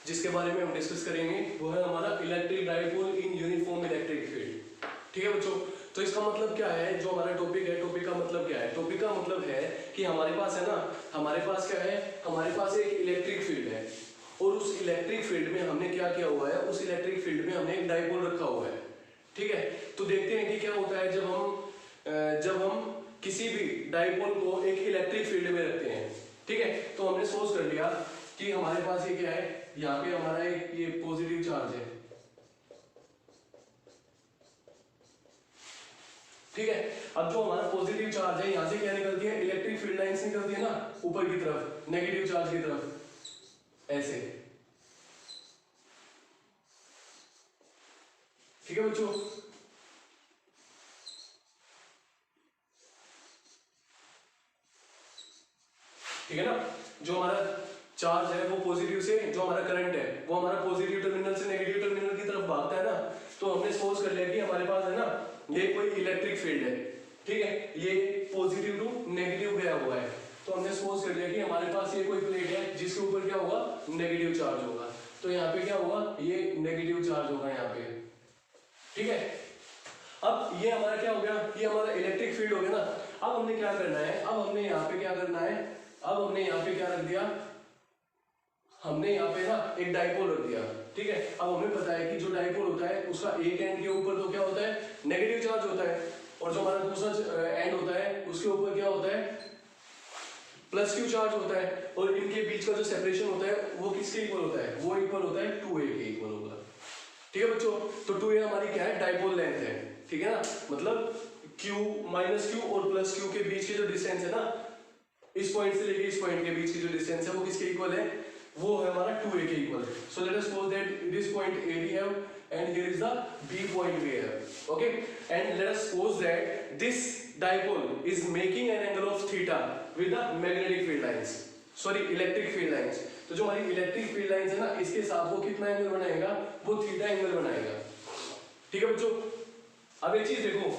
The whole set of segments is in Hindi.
जिसके बारे में हम डिस्कस करेंगे वो है हमारा electric dipole in uniform electric field. ठीक है बच्चों, तो इसका मतलब क्या है, जो हमारा टॉपिक है, टॉपिक का मतलब क्या है, टॉपिक का मतलब है कि हमारे पास है ना, हमारे पास क्या है, हमारे पास एक इलेक्ट्रिक फील्ड है और उस इलेक्ट्रिक फील्ड में हमने क्या किया हुआ है, उस इलेक्ट्रिक फील्ड में हमने एक डाइपोल रखा हुआ है। ठीक है, तो देखते हैं कि क्या होता है जब हम किसी भी डाइपोल को एक इलेक्ट्रिक फील्ड में रखते हैं। ठीक है, तो हमने सोच कर लिया कि हमारे पास ये क्या है, यहाँ पे हमारा एक ये पॉजिटिव चार्ज है। ठीक है, अब जो हमारा पॉजिटिव चार्ज है यहाँ से क्या निकलती है, इलेक्ट्रिक फील्ड लाइंस निकलती है ना ऊपर की तरफ, नेगेटिव चार्ज की तरफ ऐसे। ठीक है बच्चों, ठीक है ना, जो हमारा चार्ज है वो पॉजिटिव से, जो हमारा करंट है वो हमारा पॉजिटिव टर्मिनल से नेगेटिव टर्मिनल की तरफ भागता है ना, तो हमने सपोज कर लिया कि हमारे पास है ना ये कोई इलेक्ट्रिक फील्ड है। ठीक है, ये पॉजिटिव टू नेगेटिव गया हुआ है, तो हमने सपोज कर लिया कि हमारे पास ये कोई प्लेट है जिसके ऊपर क्या होगा, नेगेटिव चार्ज होगा, तो यहाँ पे क्या होगा, ये नेगेटिव चार्ज होगा यहाँ पे। ठीक है, अब ये हमारा क्या हो गया, ये हमारा इलेक्ट्रिक फील्ड हो गया ना। अब हमने क्या करना है, अब हमने यहाँ पे क्या करना है, अब हमने यहाँ पे क्या रख दिया, हमने यहाँ पे ना एक डाइपोल रख दिया। ठीक है, अब हमें पता है कि जो डाइपोल होता है उसका एक एंड के ऊपर तो क्या होता है, नेगेटिव चार्ज होता है, और जो हमारा दूसरा एंड होता है उसके ऊपर क्या होता है, प्लस क्यू चार्ज होता है, और इनके बीच का जो सेपरेशन होता है वो किसके इक्वल होता है, वो इक्वल होता है 2a के इक्वल होगा। ठीक है बच्चों, तो 2a हमारी क्या है, डाइपोल लेंथ है। ठीक है ना, मतलब q माइनस क्यू और प्लस क्यू के बीच की जो डिस्टेंस है ना, इस पॉइंट से लेके इस पॉइंट के बीच की जो डिस्टेंस है वो किसके इक्वल है, वो है हमारा 2a के equal. So let us suppose that this point a we have and here is the b point we have. Okay, and let us suppose that this dipole is making an angle of theta with the magnetic field lines, sorry electric field lines. तो जो हमारी इलेक्ट्रिक फील्ड लाइंस है ना, इसके साथ वो कितना एंगल बनाएगा, वो थीटा एंगल बनाएगा। ठीक है बच्चों, अब एक चीज देखो,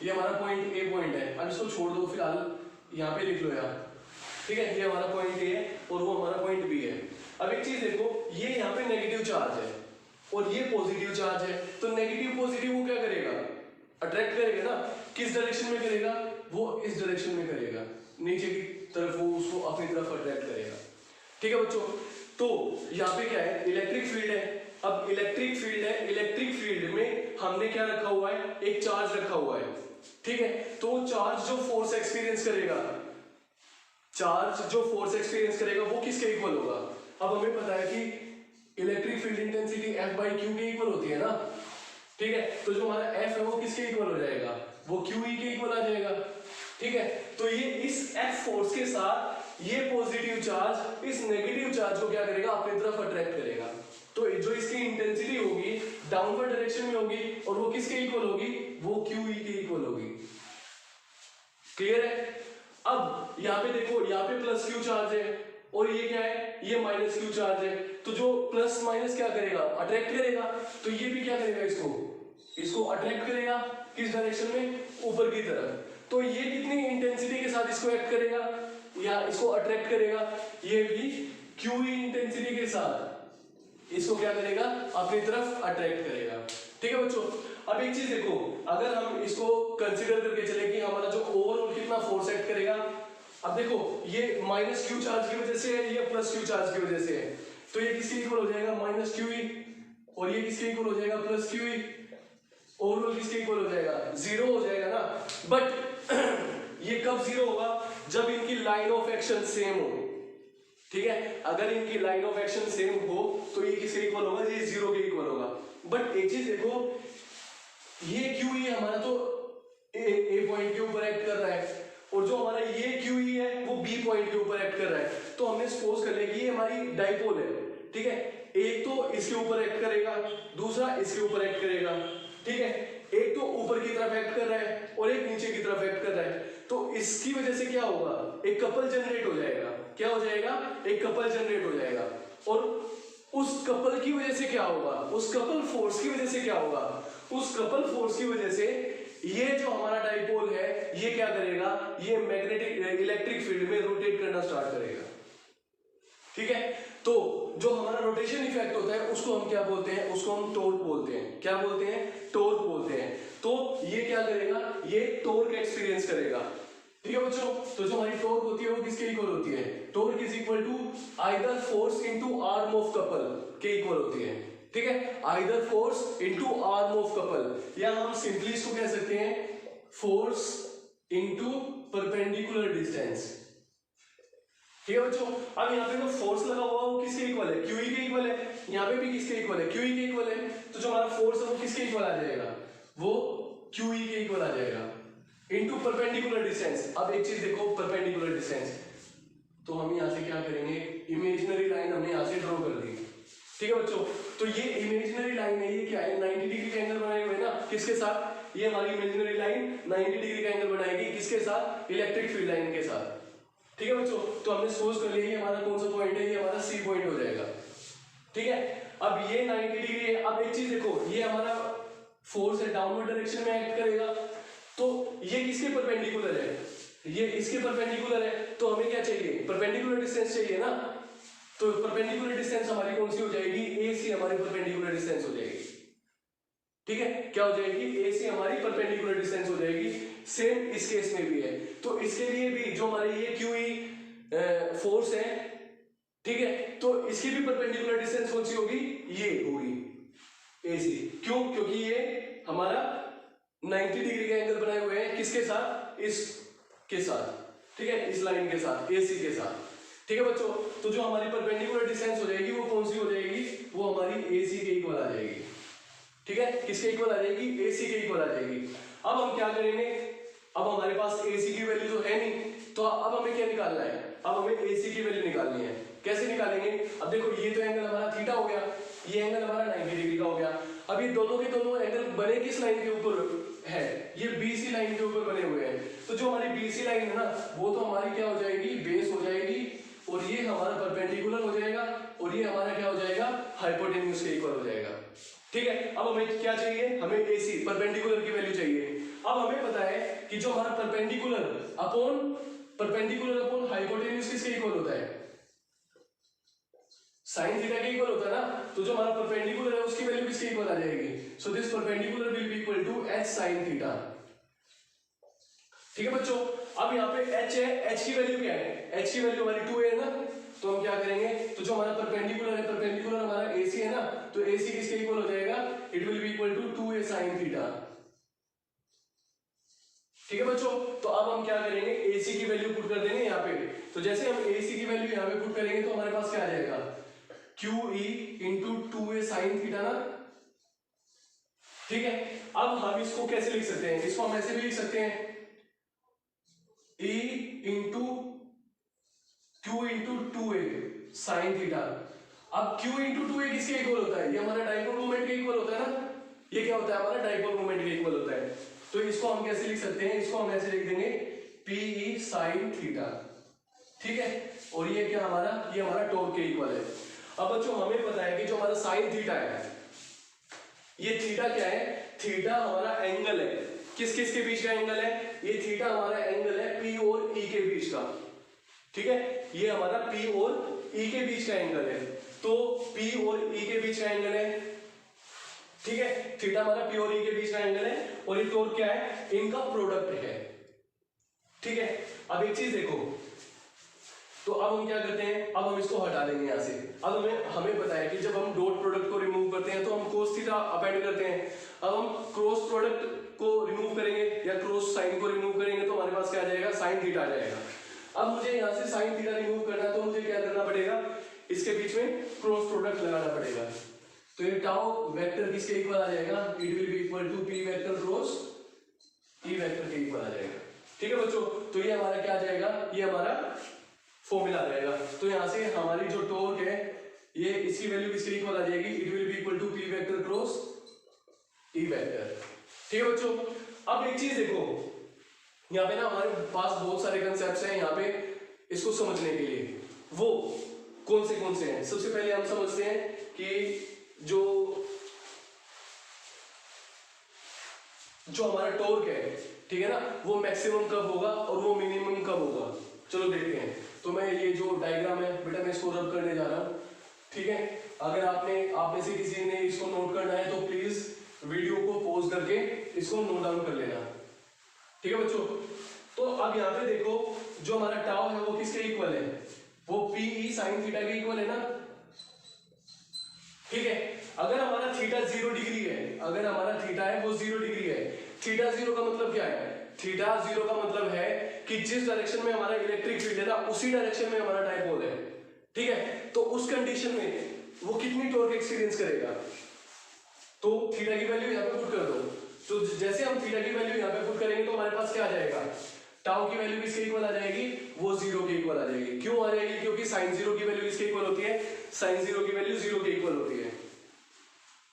ये हमारा पॉइंट ए पॉइंट है, अब इसको छोड़ दो फिलहाल, यहाँ पे लिख लो यार। ठीक है, ये हमारा पॉइंट ए है और वो हमारा पॉइंट बी है। अब एक चीज देखो, ये यहाँ पे नेगेटिव चार्ज है और ये पॉजिटिव चार्ज है, तो नेगेटिव पॉजिटिव वो क्या करेगा, अट्रैक्ट करेगा ना, किस डायरेक्शन में करेगा, वो इस डायरेक्शन में करेगा, नीचे की तरफ वो उसको अपनी तरफ अट्रैक्ट करेगा। ठीक है बच्चों, तो यहाँ पे क्या है, इलेक्ट्रिक फील्ड है। अब इलेक्ट्रिक फील्ड है, इलेक्ट्रिक फील्ड में हमने क्या रखा हुआ है, एक चार्ज रखा हुआ है। ठीक है, तो चार्ज जो फोर्स एक्सपीरियंस करेगा, चार्ज जो फोर्स एक्सपीरियंस करेगा वो किसके इक्वल होगा। अब हमें पता है कि electric field intensity F by Q के इक्वल होती है ना। ठीक है, तो जो हमारा F है वो किसके इक्वल हो जाएगा, वो QE के इक्वल आ जाएगा। ठीक है, तो ये इस F फोर्स के साथ ये पॉजिटिव चार्ज इस नेगेटिव चार्ज को क्या करेगा, अपनी तरफ अट्रैक्ट करेगा। तो जो इसकी इंटेंसिटी होगी डाउनवर्ड डायरेक्शन में होगी और वो किसके इक्वल होगी, वो QE के इक्वल होगी। क्लियर है। अब यहाँ पे देखो, यहाँ पे प्लस क्यू चार्ज है और ये क्या है, ये माइनस क्यू चार्ज है, तो जो प्लस माइनस क्या करेगा, अट्रैक्ट करेगा, तो ये भी क्या करेगा, इसको अट्रैक्ट करेगा, किस डायरेक्शन में, ऊपर की तरफ। तो ये कितनी इंटेंसिटी के साथ इसको एक्ट करेगा या इसको अट्रैक्ट करेगा, ये भी QE इंटेंसिटी के साथ इसको क्या करेगा, अपनी तरफ अट्रैक्ट करेगा। ठीक है बच्चों, अब एक चीज देखो, अगर हम इसको कंसीडर करके चले कि हमारा जो ओवरऑल कितना फोर्स एक्ट करेगा, अब देखो ये माइनस क्यू चार्ज की वजह से है, ये प्लस क्यू चार्ज की वजह से है, तो ये किसके इक्वल हो जाएगा, माइनस QE, और ये किसके इक्वल हो जाएगा, प्लस QE। ओवरऑल किसके इक्वल हो जाएगा, 0 हो जाएगा ना। बट ये कब 0 होगा, जब इनकी लाइन ऑफ एक्शन सेम हो। ठीक है, अगर इनकी लाइन ऑफ एक्शन सेम हो तो ये किसके इक्वल होगा, ये 0 के इक्वल होगा। बट एक चीज देखो, ये QE हमारा तो ए पॉइंट के ऊपर एक्ट कर रहा है और जो हमारा ये QE है वो B पॉइंट के ऊपर एक्ट कर रहा है, तो हमने सपोज कर लिया कि ये हमारी डाइपोल है। ठीक है, एक तो इसके ऊपर एक्ट करेगा, दूसरा इसके ऊपर एक्ट करेगा। ठीक है, एक तो ऊपर की तरफ एक्ट कर रहा है और एक नीचे की तरफ एक्ट कर रहा है, तो इसकी वजह से क्या होगा, एक कपल जनरेट हो जाएगा। क्या हो जाएगा, एक कपल जनरेट हो जाएगा, और उस कपल की वजह से क्या होगा, उस कपल फोर्स की वजह से क्या होगा, उस कपल फोर्स की वजह से ये जो हमारा डाइपोल है ये क्या करेगा, ये मैग्नेटिक इलेक्ट्रिक फील्ड में रोटेट करना स्टार्ट करेगा। ठीक है, तो जो हमारा रोटेशन इफेक्ट होता है उसको हम क्या बोलते हैं, उसको हम टॉर्क बोलते हैं। क्या बोलते हैं? टॉर्क बोलते हैं। तो ये क्या करेगा, ये टॉर्क एक्सपीरियंस करेगा। ठीक है बच्चों, तो जो हमारी टॉर्क होती है वो किसके इक्वल होती है? Torque is equal to either force into arm of couple के इक्वल होती है। ठीक है, either force into arm of couple, या हम सिंपली इसको कह सकते हैं फोर्स इनटू परपेंडिकुलर डिस्टेंस। ठीक है बच्चों, अब यहाँ पे जो फोर्स लगा हुआ वो किसके इक्वल है? QE के इक्वल है। यहाँ पे भी किसके इक्वल है? QE के इक्वल है। तो जो हमारा फोर्स है वो किसके इक्वल आ जाएगा? वो QE के इक्वल आ जाएगा इनटू परपेंडिकुलर डिस्टेंस। अब एक चीज देखो, परपेंडिकुलर डिस्टेंस, तो हम यहाँ से क्या करेंगे, इमेजिनरी लाइन हमने यहाँ से ड्रॉ कर दी। ठीक है बच्चों, तो ये इमेजिनरी लाइन है, ये क्या है? 90 डिग्री का एंगल बनाए हुए ना, किसके साथ? ये हमारी इमेजिनरी लाइन 90 डिग्री का एंगल बनाएगी, किसके साथ? इलेक्ट्रिक फील्ड लाइन के साथ। ठीक है बच्चों, तो हमने सपोज कर लिया ये हमारा कौन सा पॉइंट है, ये हमारा C पॉइंट हो जाएगा। ठीक है, अब ये 90 डिग्री है। अब एक चीज देखो, ये हमारा फोर्स है, डाउनवर्ड डायरेक्शन में एक्ट करेगा, तो ये किसके परपेंडिकुलर है? ये इसके परपेंडिकुलर है। तो हमें क्या चाहिए? परपेंडिकुलर डिस्टेंस चाहिए ना। तो परपेंडिकुलर डिस्टेंस हमारी कौन सी हो जाएगी? AC हमारी परपेंडिकुलर डिस्टेंस हो जाएगी। ठीक है, क्या हो जाएगी? AC हमारी परपेंडिकुलर डिस्टेंस हो जाएगी। सेम इस केस में भी है। तो इसके लिए भी जो हमारी ये QE फोर्स है, ठीक है, तो इसकी भी परपेंडिकुलर डिस्टेंस कौन सी होगी? ये होगी AC। क्यों? क्योंकि ये हमारा 90 डिग्री का एंगल बनाए हुए हैं, किसके साथ? इसके साथ। ठीक है, इस लाइन के साथ, AC के साथ। ठीक है बच्चों, तो जो हमारी परपेंडिकुलर डिस्टेंस हो जाएगी वो कौन सी हो जाएगी? वो हमारी AC के इक्वल आ जाएगी। ठीक है, किसके इक्वल आ जाएगी? AC के इक्वल आ जाएगी। अब हम क्या करेंगे, अब हमारे पास AC की वैल्यू तो है नहीं, तो अब हमें क्या निकालना है? अब हमें AC की वैल्यू निकालनी है। कैसे निकालेंगे? अब देखो, ये तो एंगल हमारा थीटा हो गया, ये एंगल हमारा 90 डिग्री का हो गया। अब ये दोनों के दोनों एंगल बने किस लाइन के ऊपर है? ये BC लाइन के ऊपर बने हुए हैं। तो जो हमारी BC लाइन है ना, वो तो हमारी क्या हो जाएगी? बेस हो जाएगी, और ये हमारा परपेंडिकुलर हो जाएगा, और ये हमारा क्या हो जाएगा? हाइपोटेन्यूज के इक्वल हो जाएगा। ठीक है, अब हमें क्या चाहिए? हमें AC परपेंडिकुलर की वैल्यू चाहिए। अब हमें पता है कि जो हमारा परपेंडिकुलर अपॉन हाइपोटेन्यूज किसके इक्वल होता है? साइन थीटा के इक्वल होता है ना। तो जो हमारा परपेंडिकुलर है उसकी वैल्यू किसके इक्वल आ जाएगी? So this perpendicular will be equal to h sin theta. ठीक है बच्चों, अब यहाँ पे h है, h की वैल्यू क्या है? h की वैल्यू हमारी 2a है ना। तो हम क्या करेंगे, तो जो हमारा परपेंडिकुलर है, परपेंडिकुलर हमारा AC है ना, तो AC किसके इक्वल हो जाएगा? It will be equal to 2a sin theta. ठीक है बच्चों, तो अब हम क्या करेंगे? AC की वैल्यू पुट कर देंगे यहाँ पे। तो जैसे हम AC की वैल्यू यहाँ पे पुट करेंगे तो हमारे पास क्या आ जाएगा? QE into 2a sin theta ना। ठीक है, अब हम इसको कैसे लिख सकते हैं? इसको हम ऐसे भी लिख सकते हैं, E into Q into 2a sin theta. अब Q इंटू 2a किसके इक्वल होता है? ये हमारा डाइपोल मोमेंट के इक्वल होता है ना। ये क्या होता है? हमारा डाइपोल मोमेंट के इक्वल होता है। तो इसको हम कैसे लिख सकते हैं? इसको हम ऐसे लिख देंगे PE sin थीटा। ठीक है, और ये क्या हमारा? ये हमारा टॉर्क के इक्वल है। अब बच्चों हमें पता है कि जो हमारा sin थीटा है, ये थीटा क्या है? थीटा हमारा एंगल है। किस किस के बीच का एंगल है? ये थीटा हमारा एंगल है P और E के बीच का। ठीक है, ये हमारा P और E के बीच का एंगल है। तो P और E के बीच का एंगल है। ठीक है, थीटा हमारा P और E के बीच का एंगल है, और ये टॉर्क क्या है? इनका प्रोडक्ट है। ठीक है, अब एक चीज देखो, तो अब हम क्या करते हैं? अब हम इसको हटा देंगे यहाँ से। अब हमें पता है कि जब हम डॉट प्रोडक्ट को रिमूव करते हैं तो हम cos थीटा अपेंड करते हैं। अब हम क्रॉस प्रोडक्ट को रिमूव करेंगे या क्रॉस साइन को रिमूव करेंगे तो हमारे पास क्या आ जाएगा? साइन थीटा आ जाएगा। अब मुझे यहाँ से साइन थीटा रिमूव करना है तो मुझे क्या करना पड़ेगा? इसके बीच में क्रॉस प्रोडक्ट लगाना पड़ेगा। तो ये टाउ वेक्टर किसके इक्वल आ जाएगा? It will be equal to P vector cross E vector के इक्वल आ जाएगा। ठीक है बच्चों, तो ये हमारा क्या आ जाएगा? ये हमारा फॉर्मूला आ जाएगा। तो यहाँ से हमारी जो टॉर्क है, ये इसकी वैल्यू किसके इक्वल आ जाएगी? It will be equal to P vector cross E vector. ठीक है बच्चों, अब एक चीज देखो, यहाँ पे ना हमारे पास बहुत सारे कंसेप्ट्स हैं यहाँ पे इसको समझने के लिए। वो कौन से हैं? सबसे पहले हम समझते हैं कि जो हमारा टॉर्क है, ठीक है ना, वो मैक्सिमम कब होगा और वो मिनिमम कब होगा? चलो देखते हैं। तो मैं ये जो डायग्राम है बेटा, मैं इसको रब करने जा रहा हूँ। ठीक है, अगर आप में से किसी ने इसको नोट करना है तो प्लीज वीडियो को पॉज करके इसको नोट डाउन कर लेना। ठीक है बच्चों, तो अब यहाँ पे देखो जो हमारा टाउ है वो किसके इक्वल है, वो पी साइन थीटा के इक्वल है ना। ठीक है, अगर हमारा थीटा 0 डिग्री है, अगर हमारा थीटा है वो 0 डिग्री है, थीटा 0 का मतलब क्या है, थीटा 0 का मतलब है कि जिस डायरेक्शन में हमारा इलेक्ट्रिक फील्ड है ना उसी डायरेक्शन में हमारा डायपोल है। ठीक है, तो उस कंडीशन में वो कितनी टॉर्क एक्सपीरियंस करेगा, तो थीटा की वैल्यू यहाँ पे पुट कर दो। तो जैसे हम थीटा की वैल्यू यहाँ पे पुट करेंगे तो हमारे पास क्या आ जाएगा, टाउ की वैल्यू किसके इक्वल आ जाएगी, वो 0 के इक्वल आ जाएगी। क्यों आ जाएगी, क्योंकि साइन 0 की वैल्यू किसके इक्वल होती है, साइन 0 की वैल्यू 0 के इक्वल होती है।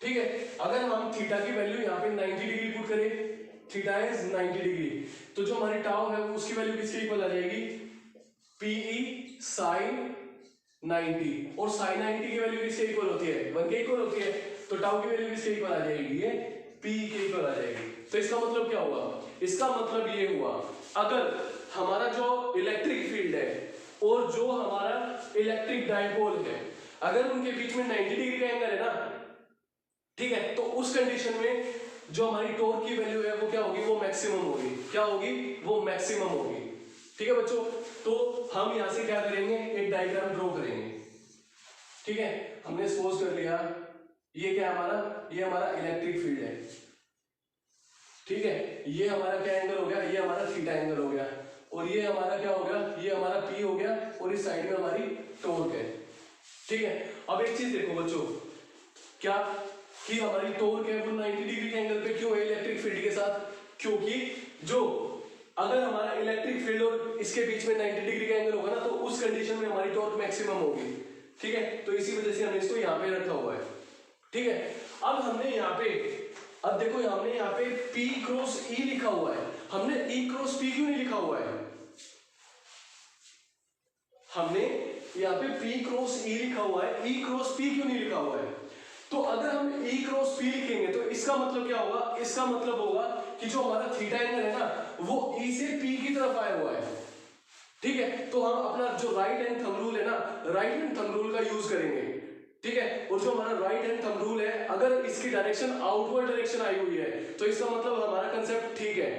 ठीक है, अगर हम थीटा की वैल्यू यहाँ पे 90 डिग्री पुट करें, थीटा इज 90 डिग्री, तो जो हमारी टाउ है उसकी वैल्यू किसके इक्वल आ जाएगी, पीई साइन 90, और साइन 90 की वैल्यू किसके इक्वल होती है, 1 के इक्वल होती है, तो टाउ की वैल्यू किसके इक्वल आ जाएगी, ये पी के इक्वल आ जाएगी। तो इसका मतलब क्या हुआ, इसका मतलब ये हुआ अगर हमारा जो इलेक्ट्रिक फील्ड है और जो हमारा इलेक्ट्रिक डायपोल है अगर उनके बीच में 90 डिग्री का एंगल है ना, ठीक है, तो उस कंडीशन में जो हमारी टॉर्क की वैल्यू है वो क्या होगी, वो मैक्सिमम होगी। क्या होगी, वो मैक्सिमम होगी। ठीक है बच्चों, तो हम यहां से क्या करेंगे, एक डायग्राम ड्रॉ करेंगे। ठीक है, हमने सपोज कर लिया ये क्या हमारा, ये हमारा इलेक्ट्रिक फील्ड है। ठीक है, ये हमारा क्या एंगल हो गया, ये हमारा थीटा एंगल हो गया, और ये हमारा क्या हो गया, ये हमारा पी हो गया, और इस साइड में हमारी टॉर्क है। ठीक है, अब एक चीज देखो बच्चों, क्या कि हमारी टॉर्क है वो 90 डिग्री के एंगल पे क्यों है इलेक्ट्रिक फील्ड के साथ, क्योंकि जो अगर हमारा इलेक्ट्रिक फील्ड और इसके बीच में 90 डिग्री का एंगल होगा ना तो उस कंडीशन में हमारी टॉर्क मैक्सिमम होगी। ठीक है, तो इसी वजह से हमने इसको यहाँ पे रखा हुआ है। ठीक है, अब हमने यहाँ पे, अब देखो हमने यहाँ पे P क्रॉस E लिखा हुआ है, हमने E क्रॉस P क्यों नहीं लिखा हुआ है, हमने यहाँ पे P क्रॉस E लिखा हुआ है, E क्रॉस P क्यों नहीं लिखा हुआ है। तो अगर हम E क्रॉस P लिखेंगे तो इसका मतलब क्या होगा, इसका मतलब होगा कि जो हमारा थीटा एंगल है ना वो E से P की तरफ आया हुआ है। ठीक है, तो हम अपना जो राइट हैंड थंब रूल है ना, राइट हैंड थंब रूल का यूज करेंगे। ठीक है, और जो हमारा राइट हैंड थंब रूल है अगर इसकी डायरेक्शन आउटवर्ड डायरेक्शन आई हुई है तो इसका मतलब हमारा कंसेप्ट ठीक है।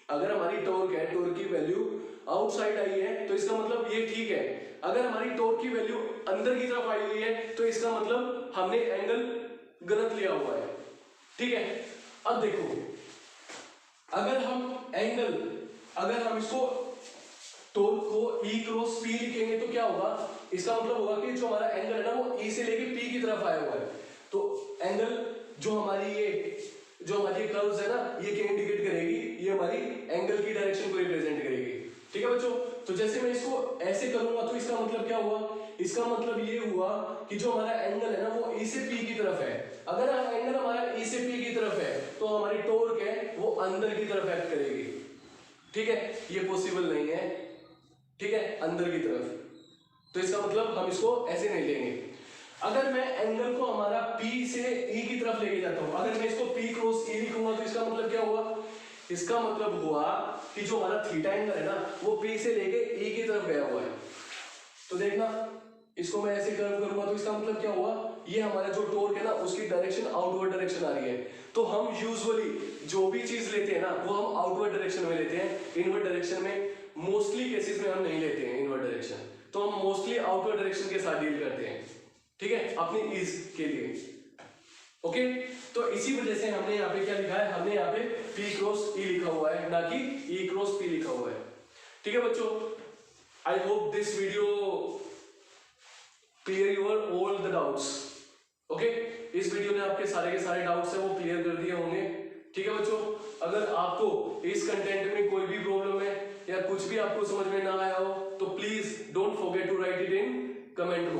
अगर हमारी टॉर्क है, टॉर्क की वैल्यू आउटसाइड आई है तो इसका मतलब ये ठीक है। अगर हमारी टॉर्क की वैल्यू अंदर की तरफ आई हुई है तो इसका मतलब हमने एंगल गलत लिया हुआ है। ठीक है, अब देखो अगर हम एंगल, अगर हम इसको टॉर्क को E क्रॉस P लिखेंगे तो क्या होगा, इसका मतलब होगा कि जो हमारा एंगल है ना वो E से लेके P की तरफ आया हुआ है। तो एंगल जो हमारी कर्व्स है ना ये क्या इंडिकेट करेगी, ये हमारी एंगल की डायरेक्शन को रिप्रेजेंट करेगी। ठीक है बच्चों, तो जैसे मैं इसको ऐसे करूंगा तो इसका मतलब क्या हुआ, इसका मतलब ये हुआ कि जो हमारा एंगल है ना वो E से P की तरफ है। अगर एंगल हमारा E से P की तरफ है तो हमारी टॉर्क है वो अंदर की तरफ एक्ट करेगी। ठीक है, ये पॉसिबल नहीं है। ठीक है, अंदर की तरफ, तो इसका मतलब हम इसको ऐसे नहीं लेंगे। अगर मैं एंगल को हमारा P से E की तरफ लेके जाता हूं, अगर मैं इसको P क्रॉस E लिखूंगा तो इसका मतलब क्या हुआ, इसका मतलब हुआ कि जो हमारा थीटा एंगल है ना वो P से लेके E की तरफ गया हुआ है। तो देखना इसको मैं ऐसे कर्व करूंगा तो इसका मतलब क्या हुआ, ये हमारा जो टॉर्क है ना उसकी डायरेक्शन आउटवर्ड डायरेक्शन आ रही है। तो हम यूजुअली जो भी चीज लेते हैं ना वो हम आउटवर्ड डायरेक्शन में लेते हैं, इनवर्ड डायरेक्शन में मोस्टली केसेस में हम नहीं लेते हैं इनवर्ड डायरेक्शन, तो हम मोस्टली आउटवर्ड डायरेक्शन के साथ डील करते हैं। ठीक है, अपनी ईज के लिए। ओके, तो इसी वजह से हमने यहाँ पे क्या लिखा है, हमने यहाँ पे P क्रॉस E लिखा हुआ है, ना कि E क्रॉस P लिखा हुआ है। ठीक है बच्चों, I hope this video clear your all the doubts. Okay, इस वीडियो ने आपके सारे के सारे डाउट्स है वो क्लियर कर दिए होंगे। ठीक है बच्चों, अगर आपको इस कंटेंट में कोई भी प्रॉब्लम है या कुछ भी आपको समझ में ना आया हो तो please don't forget to write it in comment box.